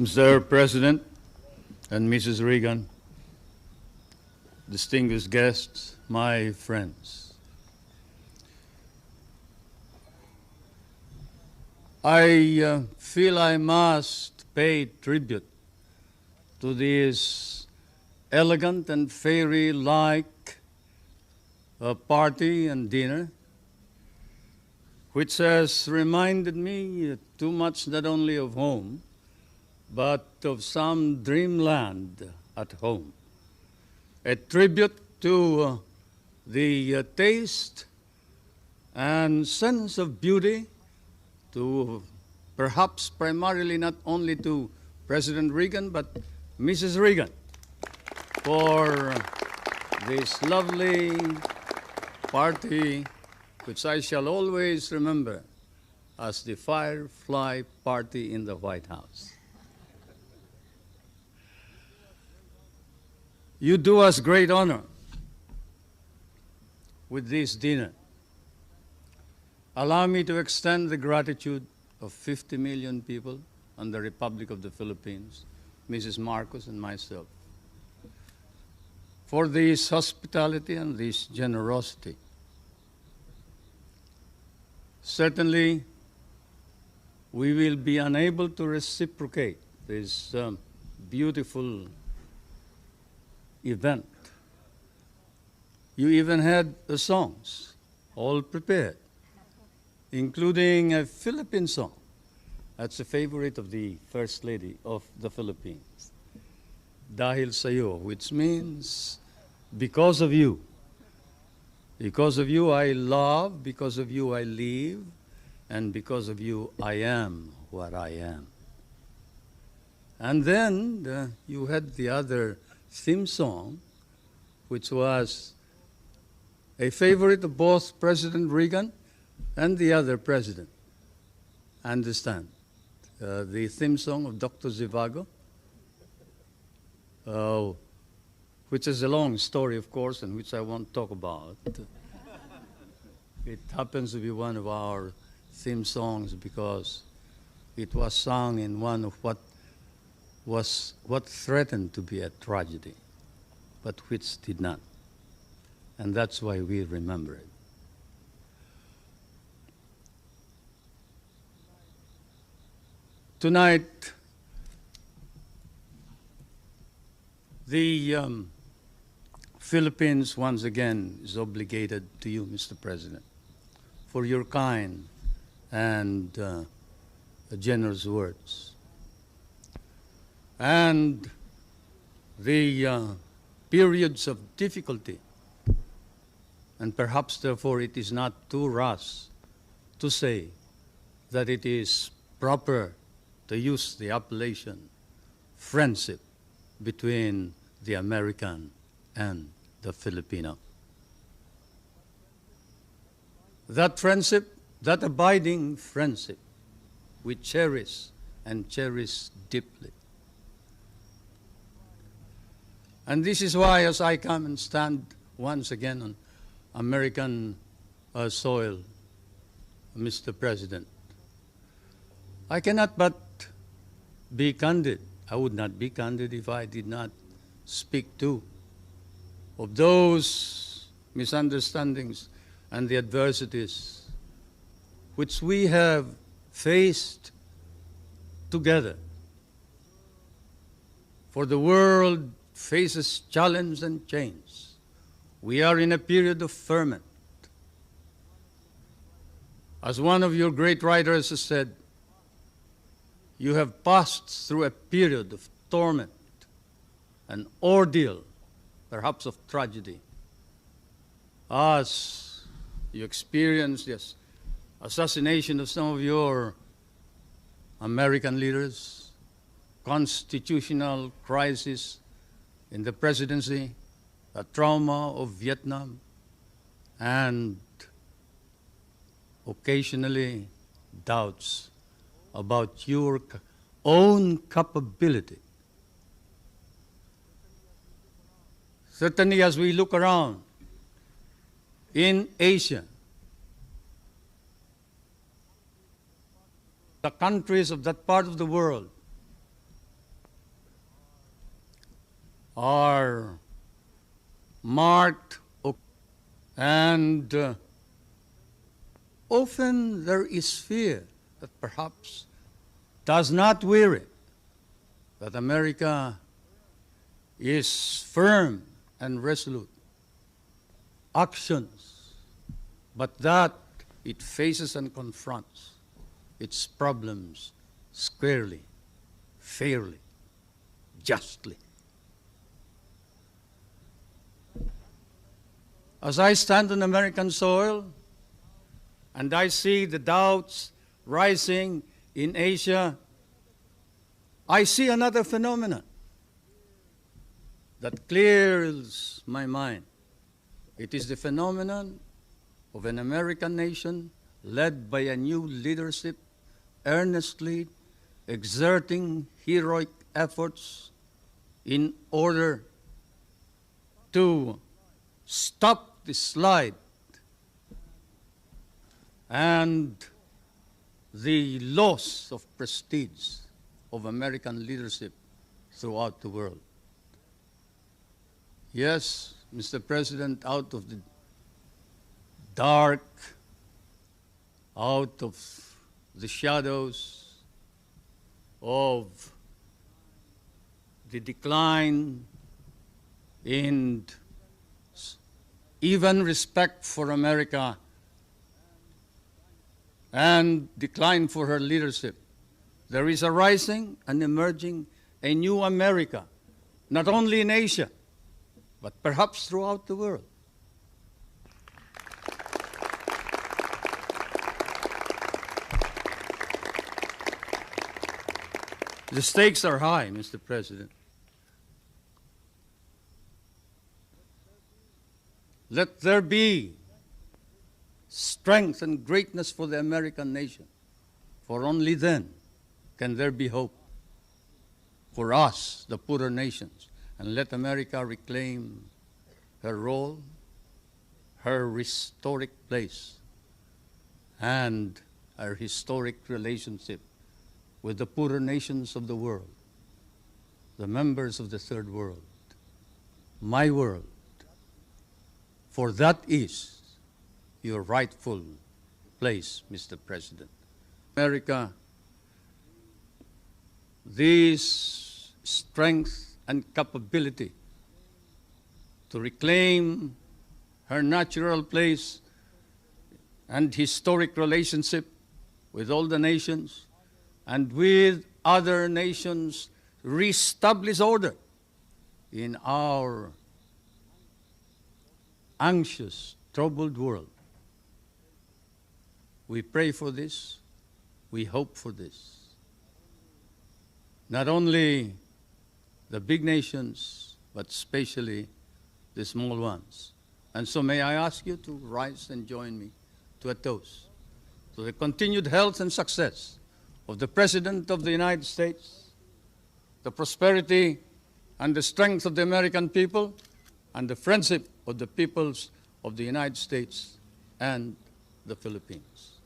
Mr. President and Mrs. Reagan, distinguished guests, my friends. I feel I must pay tribute to this elegant and fairy-like party and dinner, which has reminded me too much not only of home, but of some dreamland at home. A tribute to the taste and sense of beauty, to perhaps primarily not only to President Reagan, but Mrs. Reagan, for this lovely party, which I shall always remember as the Firefly Party in the White House. You do us great honor with this dinner. Allow me to extend the gratitude of 50 million people in the Republic of the Philippines, Mrs. Marcos and myself, for this hospitality and this generosity. Certainly, we will be unable to reciprocate this beautiful event. You even had the songs all prepared, including a Philippine song. That's a favorite of the First Lady of the Philippines, Dahil Sa'yo, which means because of you. Because of you I love, because of you I live, and because of you I am what I am. And then you had the other theme song, which was a favorite of both President Reagan and the other president. Understand? The theme song of Dr. Zhivago, which is a long story, of course, and which I won't talk about. It happens to be one of our theme songs because it was sung in one of what threatened to be a tragedy, but which did not. And that's why we remember it. Tonight, the Philippines once again is obligated to you, Mr. President, for your kind and generous words. And the periods of difficulty, and perhaps therefore it is not too rash to say that it is proper to use the appellation friendship between the American and the Filipino. That friendship, that abiding friendship, we cherish and cherish deeply. And this is why, as I come and stand once again on American soil, Mr. President, I cannot but be candid. I would not be candid if I did not speak too of those misunderstandings and the adversities which we have faced together. For the world faces challenge and change. We are in a period of ferment. As one of your great writers has said, you have passed through a period of torment, an ordeal, perhaps of tragedy, as you experienced the assassination of some of your American leaders, constitutional crisis in the presidency, the trauma of Vietnam, and occasionally doubts about your own capability. Certainly, as we look around in Asia, the countries of that part of the world are marked, and often there is fear that perhaps does not weary, that America is firm and resolute. Actions, but that it faces and confronts its problems squarely, fairly, justly. As I stand on American soil and I see the doubts rising in Asia, I see another phenomenon that clears my mind. It is the phenomenon of an American nation led by a new leadership, earnestly exerting heroic efforts in order to stop the slide and the loss of prestige of American leadership throughout the world. Yes, Mr. President, out of the dark, out of the shadows of the decline in even respect for America and decline for her leadership, there is a rising and emerging a new America, not only in Asia, but perhaps throughout the world. The stakes are high, Mr. President. Let there be strength and greatness for the American nation, for only then can there be hope for us, the poorer nations, and let America reclaim her role, her historic place, and her historic relationship with the poorer nations of the world, the members of the third world, my world, for that is your rightful place, Mr. President. America, this strength and capability to reclaim her natural place and historic relationship with all the nations and with other nations, reestablish order in our anxious, troubled world. We pray for this, we hope for this. Not only the big nations, but especially the small ones. And so may I ask you to rise and join me to a toast to the continued health and success of the President of the United States, the prosperity and the strength of the American people, and the friendship of the peoples of the United States and the Philippines.